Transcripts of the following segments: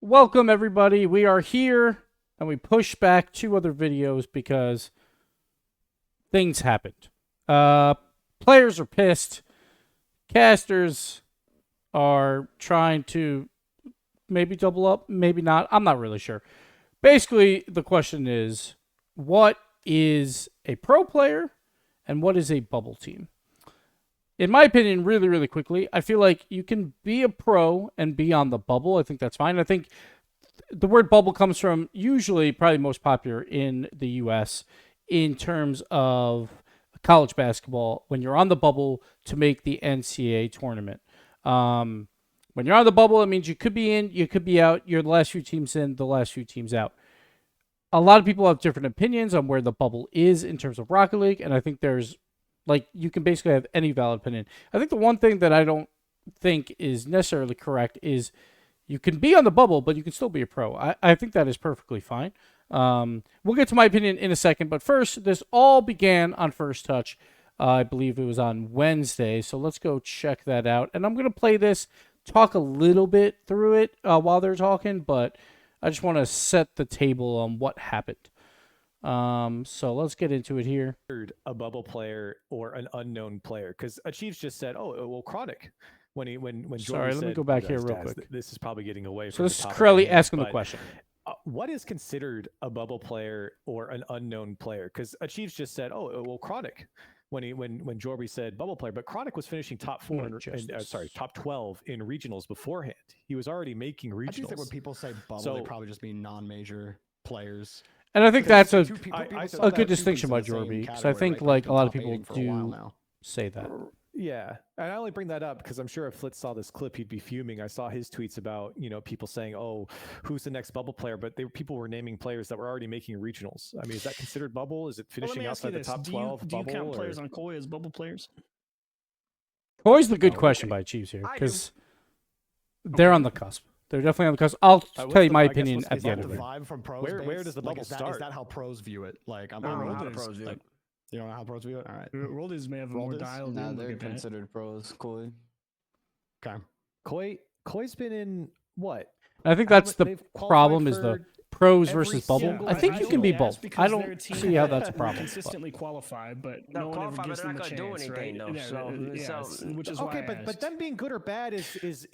Welcome, everybody. We are here, and we pushed back 2 other videos because things happened. Players are pissed. Casters are trying to maybe double up, maybe not. I'm not really sure. Basically, the question is, what is a pro player and what is a bubble team? In my opinion, really, really quickly, I feel like you can be a pro and be on the bubble. I think that's fine. I think the word bubble comes from usually probably most popular in the U.S. in terms of college basketball when you're on the bubble to make the NCAA tournament. When you're on the bubble, it means you could be in, you could be out. You're the last few teams in, the last few teams out. A lot of people have different opinions on where the bubble is in terms of Rocket League, and I think there's you can basically have any valid opinion. I think the one thing that I don't think is necessarily correct is you can be on the bubble, but you can still be a pro. I think that is perfectly fine. We'll get to my opinion in a second, but first, this all began on First Touch. I believe it was on Wednesday, so let's go check that out. And I'm going to play this, talk a little bit through it while they're talking, but I just want to set the table on what happened. So let's get into it here. A bubble player or an unknown player, because Achieves just said, "Oh, well, Chronic." When Sorry, Jordan let me said, go back here real quick. This is probably getting away So from. this the is topic Crowley at hand, asking the but, question. what is considered a bubble player or an unknown player? Because Achieves just said, "Oh, well, Chronic." When Jorby said bubble player, but Chronic was finishing top 4 top 12 in regionals beforehand. He was already making regionals. I do think when people say bubble, they probably just mean non-major players. And I think that's a a good distinction by Jorby, because I think like a lot of people do say that. Yeah, and I only bring that up because I'm sure if Flitz saw this clip, he'd be fuming. I saw his tweets about people saying, "Oh, who's the next bubble player?" But people were naming players that were already making regionals. I mean, is that considered bubble? Is it finishing outside the top 12? Do you count players on Koi as bubble players? Koi's the good question by Chiefs here, because they're on the cusp. They're definitely on the cusp. I'll tell you my opinion at the end of it. Where does the bubble start? Is that how pros view it? Like, I don't know how pros view it. You don't know how pros view it? All right. Worldies may have a more dialed in. They're considered pros. Koi. Okay. Koi's been in what? I think that's the problem is the pros versus bubble. Yeah, I think you can be both. I don't see how that's a problem. Consistently qualify, but no one ever gives them the chance, right? Which is okay, but them being good or bad is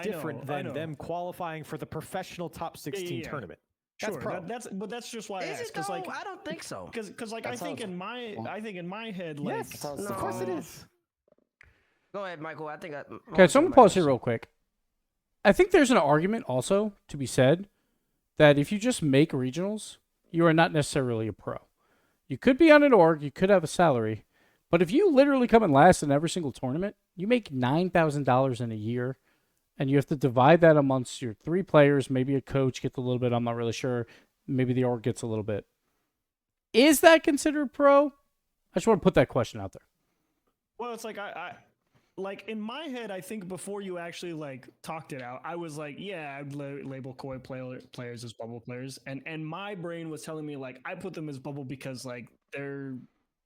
different than them qualifying for the professional top 16 tournament. Sure, that's just why I asked. Because I don't think so. Because I think in my head, like, yes, of course it is. Go ahead, Michael. Okay, so I'm gonna pause here real quick. I think there's an argument also to be said that if you just make regionals, you are not necessarily a pro. You could be on an org, you could have a salary, but if you literally come in last in every single tournament, you make $9,000 in a year. And you have to divide that amongst your 3 players. Maybe a coach gets a little bit. I'm not really sure. Maybe the org gets a little bit. Is that considered pro? I just want to put that question out there. Well, it's like I in my head, I think before you actually talked it out, I was like, yeah, I'd label Koi players as bubble players, and my brain was telling me I put them as bubble because they're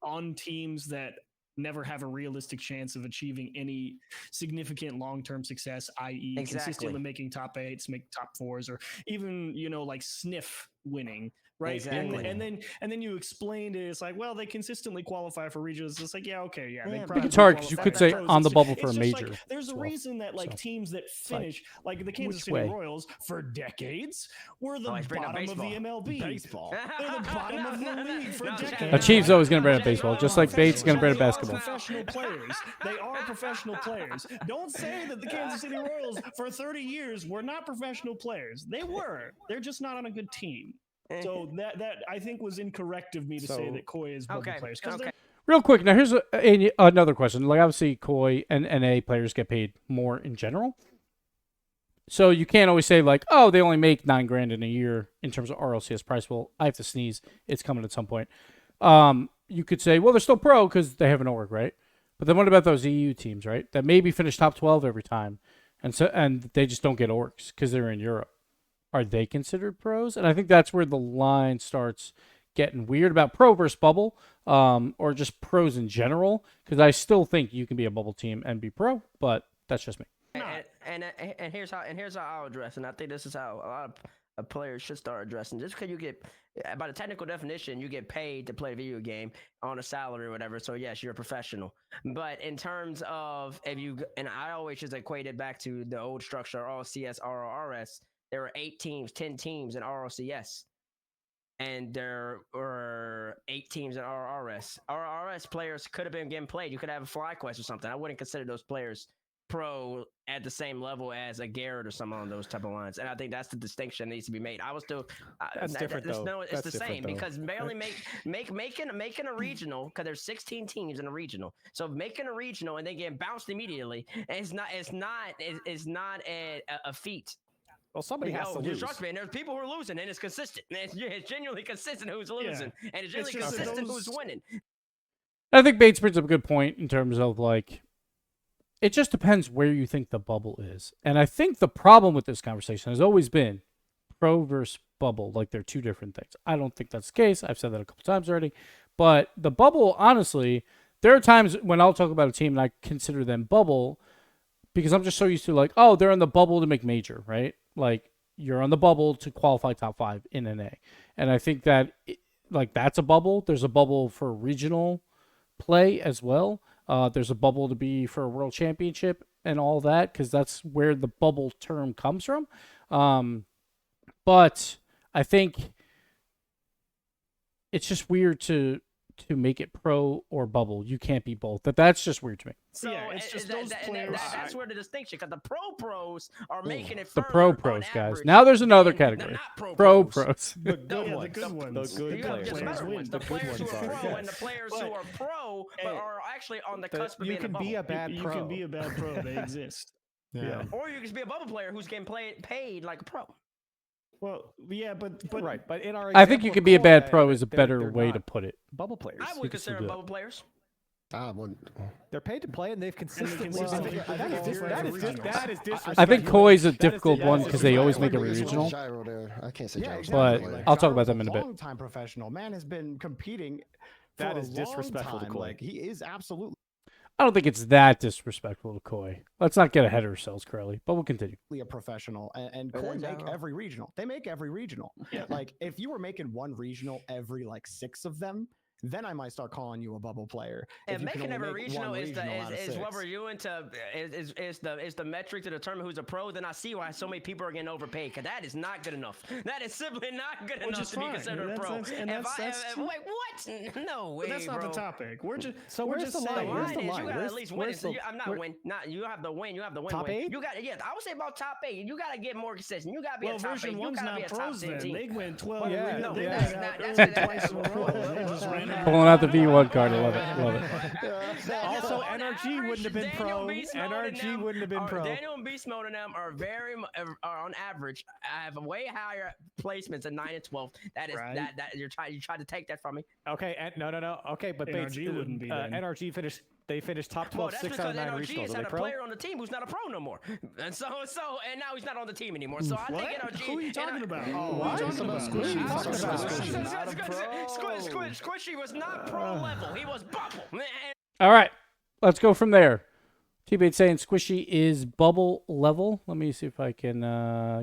on teams that never have a realistic chance of achieving any significant long-term success, i.e. consistently making top 8s, make top 4s, or even, sniff winning, right? Exactly. And then you explained it. It's like, well, they consistently qualify for regions. It's like, yeah, okay, yeah. I think it's hard because you could say on the bubble for a major. There's a reason that teams that finish, like the Kansas City Royals, for decades, were the bottom of the MLB. Baseball. They're the bottom of the league for decades. The Chiefs always going to bring up baseball, just like Bates going to bring up basketball. Professional players. They are professional players. Don't say that the Kansas City Royals for 30 years were not professional players. They were. They're just not on a good team. So that I think was incorrect of me to say that Koi is bubble players. Real quick, now here's another question. Obviously, Koi and NA players get paid more in general. So you can't always say oh, they only make $9,000 in a year in terms of RLCS price. Well, I have to sneeze. It's coming at some point. You could say, well, they're still pro because they have an org, right? But then what about those EU teams, right? That maybe finish top 12 every time, and they just don't get orgs because they're in Europe. Are they considered pros? And I think that's where the line starts getting weird about pro versus bubble, or just pros in general. Because I still think you can be a bubble team and be pro, but that's just me. and here's how I'll address, and I think this is how a lot of players should start addressing. Just because you get, by the technical definition, you get paid to play a video game on a salary or whatever. So yes, you're a professional. But in terms of and I always just equate it back to the old structure, RLCS, RLRS. There were 8 teams, 10 teams in RLCS. And there were 8 teams in RRS. RRS players could have been getting played. You could have a fly quest or something. I wouldn't consider those players pro at the same level as a Garrett or someone on those type of lines. And I think that's the distinction that needs to be made. I was still that's different though. No, it's that's the same though. because barely making a regional, because there's 16 teams in a regional. So making a regional and then getting bounced immediately, it's not a feat. Well, somebody has to lose. Trust me, and there's people who are losing, and it's consistent. And it's genuinely consistent who's losing, and it's genuinely consistent who's winning. I think Bates brings up a good point in terms of, like, it just depends where you think the bubble is. And I think the problem with this conversation has always been pro versus bubble. Like, they're two different things. I don't think that's the case. I've said that a couple times already. But the bubble, honestly, there are times when I'll talk about a team and I consider them bubble because I'm just so used to, like, oh, they're in the bubble to make major, right? Like, you're on the bubble to qualify top 5 in NA. And I think that, that's a bubble. There's a bubble for regional play as well. There's a bubble to be for a world championship and all that, because that's where the bubble term comes from. But I think it's just weird to make it pro or bubble. You can't be both. That's just weird to me. So yeah, it's just those players. That's where the distinction, because the pros are making it. The pro pros, guys. Now there's another category. Pro pros. The good ones. The good ones. The good players. The players who are pro and the players who are pro but are actually on the cusp of being a bubble. You can be a bad pro. You can be a bad pro. They exist. Yeah. Or you can be a bubble player who's getting paid like a pro. Well, yeah, but right. But in our I think you could be a bad pro is a better way to put it. Bubble players. I would consider them bubble players. They're paid to play, and they've consistently. That is disrespectful. I think Koi's a difficult one because they always make it regional. I can't say gyro. But I'll talk about them in a bit. Long-time professional man has been competing. That is disrespectful to Koi. Like, he is absolutely. I don't think it's that disrespectful to Koi. Let's not get ahead of ourselves, Curly, but we'll continue. A professional, and Koi make every regional. They make every regional. Yeah. Like, if you were making one regional every 6 of them, then I might start calling you a bubble player. And making every regional is what we're doing to is the metric to determine who's a pro. Then I see why so many people are getting overpaid, because that is not good enough. That is simply not good enough to be considered a pro. Wait, what? No way, that's not the topic. We're just where's the line? Where's the line? You got to at least win. I'm not win. Not you have the win. You have the win. Top 8? You got I would say about top 8. You got to get more consistent. You got to be a top 8. Version 1's not pros then. They win 12. That's Pulling out the V1 card. I love it. Also, NRG wouldn't have been pro. NRG wouldn't have been pro. Daniel and Beast Mode and them are on average have way higher placements than 9 and 12. That is that you tried to take that from me. Okay, no. Okay, but NRG wouldn't be NRG finished. They finished top 12, 6 out of 9 regionals. NRG has had a player on the team who's not a pro no more, and now he's not on the team anymore. So I think NRG. Who are you talking about? What? Squishy was not pro level. He was bubble. All right, let's go from there. T-Bait saying Squishy is bubble level. Let me see if I can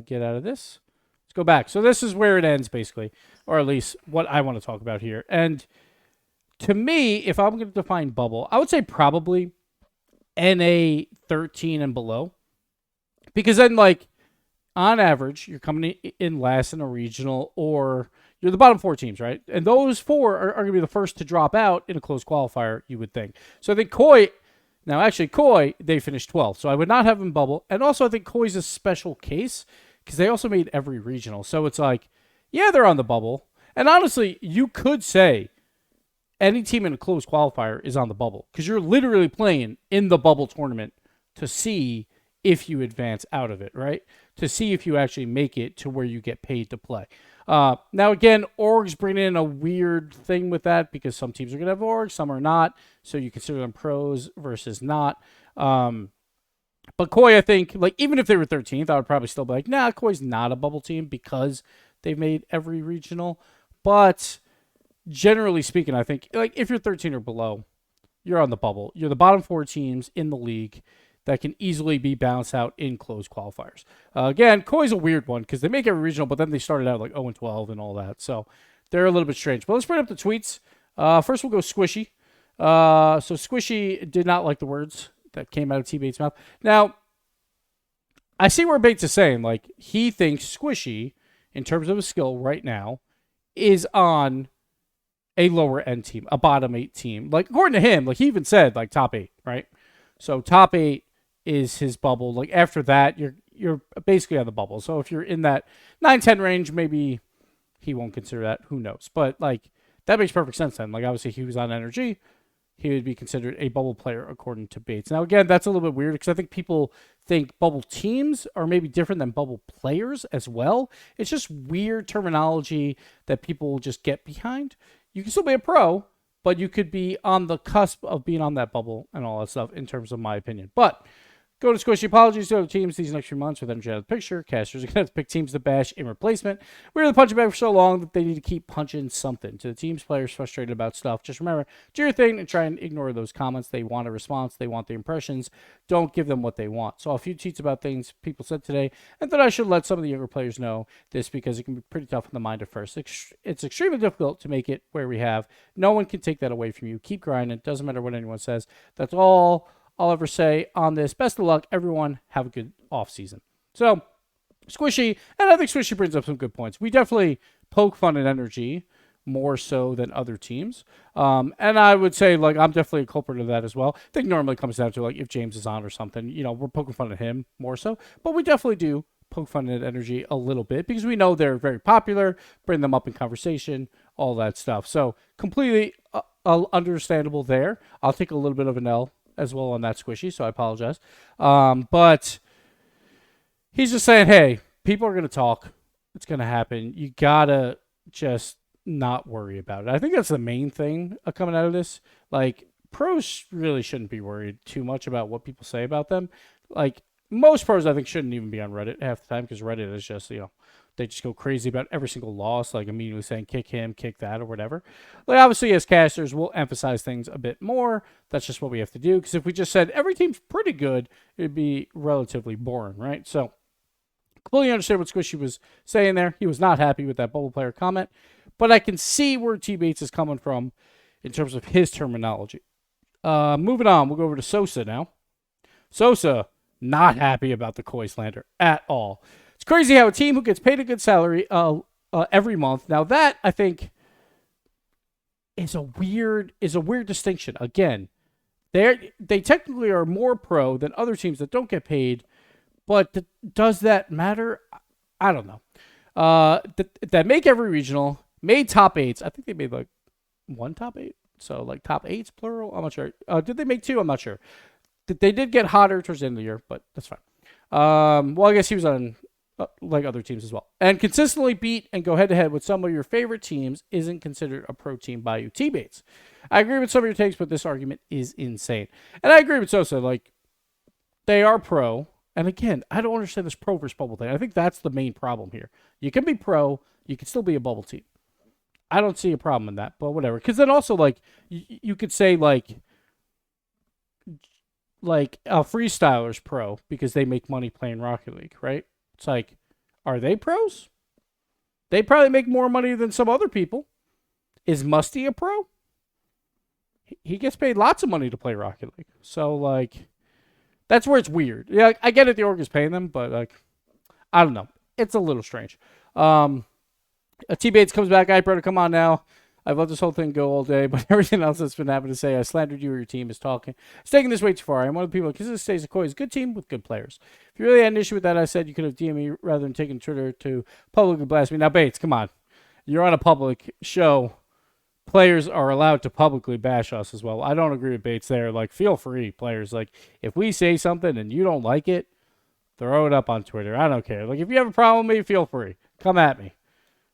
get out of this. Let's go back. So this is where it ends, basically, or at least what I want to talk about here. And to me, if I'm going to define bubble, I would say probably NA 13 and below. Because then, on average, you're coming in last in a regional, or you're the bottom 4 teams, right? And those 4 are going to be the first to drop out in a close qualifier, you would think. So I think Koi, they finished 12th. So I would not have him bubble. And also, I think Koi's a special case because they also made every regional. So it's they're on the bubble. And honestly, you could say any team in a close qualifier is on the bubble because you're literally playing in the bubble tournament to see if you advance out of it, right? To see if you actually make it to where you get paid to play. Now, again, orgs bring in a weird thing with that because some teams are going to have orgs, some are not. So you consider them pros versus not. But Koi, I think, even if they were 13th, I would probably still be Koi's not a bubble team because they've made every regional. But generally speaking, I think, if you're 13 or below, you're on the bubble. You're the bottom 4 teams in the league. that can easily be balanced out in closed qualifiers. Again, Koi's a weird one because they make every regional, but then they started out like 0-12 and all that. So they're a little bit strange. But let's bring up the tweets. First, we'll go Squishy. So Squishy did not like the words that came out of T-Bates' mouth. Now, I see where Bates is saying, like, he thinks Squishy, in terms of his skill right now, is on a lower end team, a bottom 8 team. Like, according to him, like, he even said, like, top 8, right? So top 8 is his bubble. Like, after that, you're basically on the bubble. So if you're in that 9-10 range, maybe he won't consider that. Who knows? But, like, that makes perfect sense then. Like, obviously, he was on energy. He would be considered a bubble player according to Bates. Now, again, that's a little bit weird because I think people think bubble teams are maybe different than bubble players as well. It's just weird terminology that people just get behind. You can still be a pro, but you could be on the cusp of being on that bubble and all that stuff in terms of my opinion. But go to Squishy. Apologies to other teams these next few months with energy out of the picture. Casters are going to have to pick teams to bash in replacement. We were the punching bag for so long that they need to keep punching something. To the team's players frustrated about stuff, just remember, do your thing and try and ignore those comments. They want a response. They want the impressions. Don't give them what they want. So a few tweets about things people said today, and that I should let some of the younger players know this because it can be pretty tough in the mind at first. It's extremely difficult to make it where we have. No one can take that away from you. Keep grinding. It doesn't matter what anyone says. That's all I'll ever say on this. Best of luck, everyone. Have a good off season. So, Squishy, and I think Squishy brings up some good points. We definitely poke fun at energy more so than other teams. And I would say, like, I'm definitely a culprit of that as well. I think normally comes down to, like, if James is on or something, you know, we're poking fun at him more so. But we definitely do poke fun at energy a little bit because we know they're very popular, bring them up in conversation, all that stuff. So, completely understandable there. I'll take a little bit of an L as well on that, Squishy, so I apologize. But he's just saying, hey, people are going to talk. It's going to happen. You got to just not worry about it. I think that's the main thing coming out of this. Like, pros really shouldn't be worried too much about what people say about them. Like, most pros, I think, shouldn't even be on Reddit half the time because Reddit is just, you know, they just go crazy about every single loss, like immediately saying kick him, kick that, or whatever. Like, obviously, as casters, we'll emphasize things a bit more. That's just what we have to do. Because if we just said every team's pretty good, it'd be relatively boring, right? So, completely understand what Squishy was saying there. He was not happy with that bubble player comment. But I can see where T-Bates is coming from in terms of his terminology. Moving on, we'll go over to Sosa now. Sosa, not happy about the Koi slander at all. It's crazy how a team who gets paid a good salary every month. Now that, I think, is a weird distinction. Again, they technically are more pro than other teams that don't get paid, but does that matter? I don't know. That make every regional, made top 8s. I think they made like one top 8. So like top 8s plural. I'm not sure. Did they make 2? I'm not sure. They did get hotter towards the end of the year, but that's fine. Well, I guess he was on like other teams as well. And consistently beat and go head-to-head with some of your favorite teams isn't considered a pro team by you teammates. I agree with some of your takes, but this argument is insane. And I agree with Sosa. Like, they are pro. And again, I don't understand this pro versus bubble thing. I think that's the main problem here. You can be pro. You can still be a bubble team. I don't see a problem in that, but whatever. Because then also, like, you could say, like a freestyler's pro because they make money playing Rocket League, right? It's like, are they pros? They probably make more money than some other people. Is Musty a pro? He gets paid lots of money to play Rocket League. So, like, that's where it's weird. Yeah, I get it, the org is paying them, but, like, I don't know. It's a little strange. T-Bates comes back. I better come on now. I've let this whole thing go all day, but everything else that's been happening to say, I slandered you or your team is talking. It's taking this way too far. I'm one of the people because this stays a Koi is a good team with good players. If you really had an issue with that, I said you could have DM'd me rather than taking Twitter to publicly blast me. Now, Bates, come on. You're on a public show. Players are allowed to publicly bash us as well. I don't agree with Bates there. Like, feel free, players. Like, if we say something and you don't like it, throw it up on Twitter. I don't care. Like, if you have a problem with me, feel free. Come at me.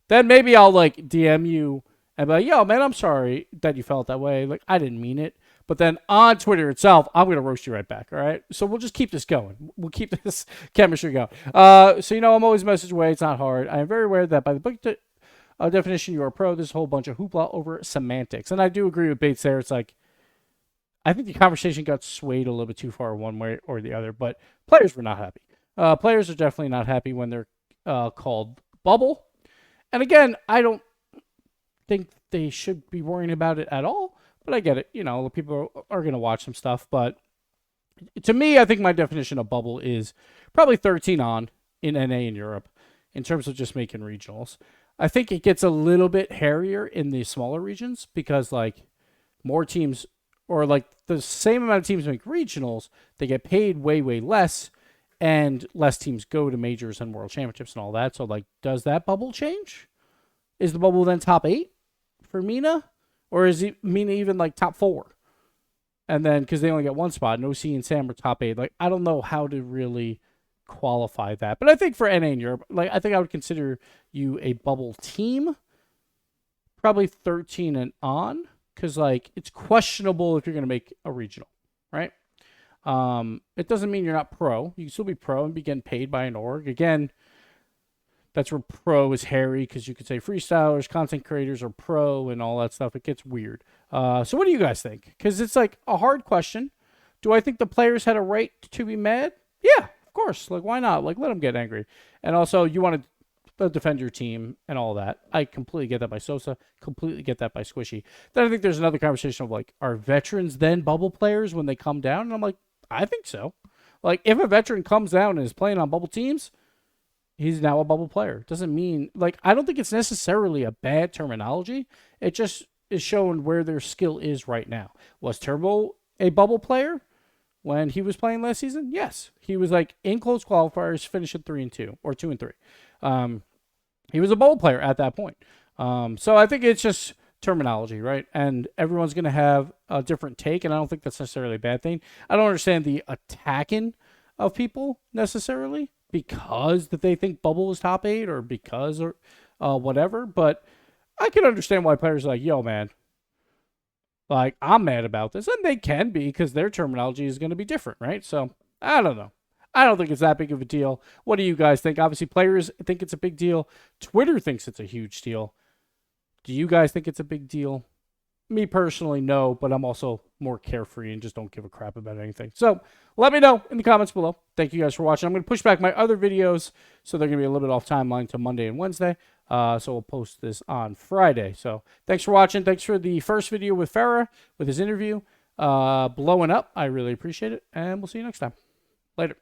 Then maybe I'll, like, DM you and be like, yo, man, I'm sorry that you felt that way. Like, I didn't mean it. But then on Twitter itself, I'm going to roast you right back, all right? So we'll just keep this going. We'll keep this chemistry going. So, you know, I'm always message away. It's not hard. I am very aware that by the book definition, you are a pro. There's a whole bunch of hoopla over semantics. And I do agree with Bates there. It's like, I think the conversation got swayed a little bit too far one way or the other, but players were not happy. Players are definitely not happy when they're called bubble. And again, I don't think they should be worrying about it at all, but I get it. You know, people are going to watch some stuff, but to me, I think my definition of bubble is probably 13 on in NA in Europe in terms of just making regionals. I think it gets a little bit hairier in the smaller regions because, like, more teams or, like, the same amount of teams make regionals, they get paid way, way less, and less teams go to majors and world championships and all that. So, like, does that bubble change? Is the bubble then top 8 for MENA? Or is it MENA even, like, top 4? And then, because they only get one spot, no C and Sam are top 8. Like, I don't know how to really qualify that. But I think for NA in Europe, like, I think I would consider you a bubble team. Probably 13 and on. Because, like, it's questionable if you're going to make a regional, right? It doesn't mean you're not pro. You can still be pro and be getting paid by an org. Again, that's where pro is hairy because you could say freestylers, content creators are pro and all that stuff. It gets weird. So what do you guys think? Because it's like a hard question. Do I think the players had a right to be mad? Yeah, of course. Like, why not? Like, let them get angry. And also, you want to defend your team and all that. I completely get that by Sosa. Completely get that by Squishy. Then I think there's another conversation of, like, are veterans then bubble players when they come down? And I'm like, I think so. Like, if a veteran comes down and is playing on bubble teams, he's now a bubble player. Doesn't mean, like, I don't think it's necessarily a bad terminology. It just is showing where their skill is right now. Was Turbo a bubble player when he was playing last season? Yes. He was, like, in close qualifiers, finishing 3-2 or 2-3. He was a bubble player at that point. So I think it's just terminology, right? And everyone's going to have a different take, and I don't think that's necessarily a bad thing. I don't understand the attacking of people necessarily because that they think bubble is top 8 or because or whatever, but I can understand why players are like, yo, man, like, I'm mad about this. And they can be because their terminology is going to be different, right? So I don't know. I don't think it's that big of a deal. What do you guys think? Obviously, players think it's a big deal. Twitter thinks it's a huge deal. Do you guys think it's a big deal? Me personally, no, but I'm also more carefree and just don't give a crap about anything. So let me know in the comments below. Thank you guys for watching. I'm going to push back my other videos, so they're going to be a little bit off timeline to Monday and Wednesday. So we'll post this on Friday. So thanks for watching. Thanks for the first video with Farah, with his interview. Blowing up. I really appreciate it. And we'll see you next time. Later.